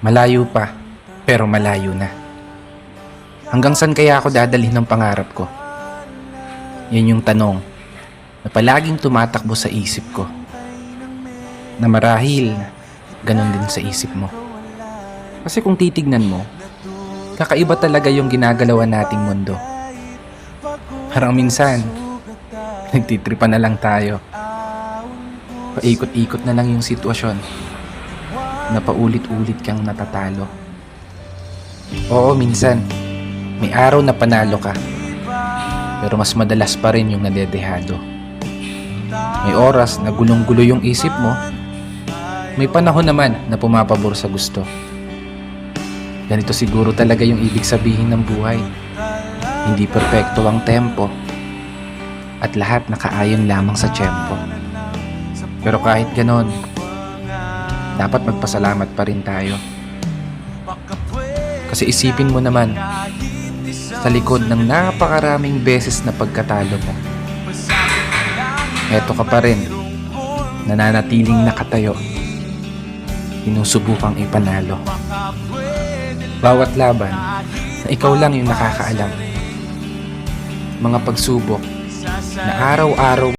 Malayo pa, pero malayo na. Hanggang saan kaya ako dadalhin ng pangarap ko? Yan yung tanong na palaging tumatakbo sa isip ko. Na marahil, ganun din sa isip mo. Kasi kung titignan mo, kakaiba talaga yung ginagalawan nating mundo. Parang minsan, nagtitripa na lang tayo. Paikot-ikot na lang yung sitwasyon na paulit-ulit kang natatalo. Oo, minsan, may araw na panalo ka. Pero mas madalas pa rin yung nadedehado. May oras na gulong-gulo yung isip mo. May panahon naman na pumapabor sa gusto. Ganito siguro talaga yung ibig sabihin ng buhay. Hindi perpekto ang tempo. At lahat nakaayon lamang sa tiyempo. Pero kahit ganon, dapat magpasalamat pa rin tayo. Kasi isipin mo naman, sa likod ng napakaraming beses na pagkatalo mo, eto ka pa rin, nananatiling nakatayo, sinusubukang ipanalo. Bawat laban na ikaw lang yung nakakaalam. Mga pagsubok na araw-araw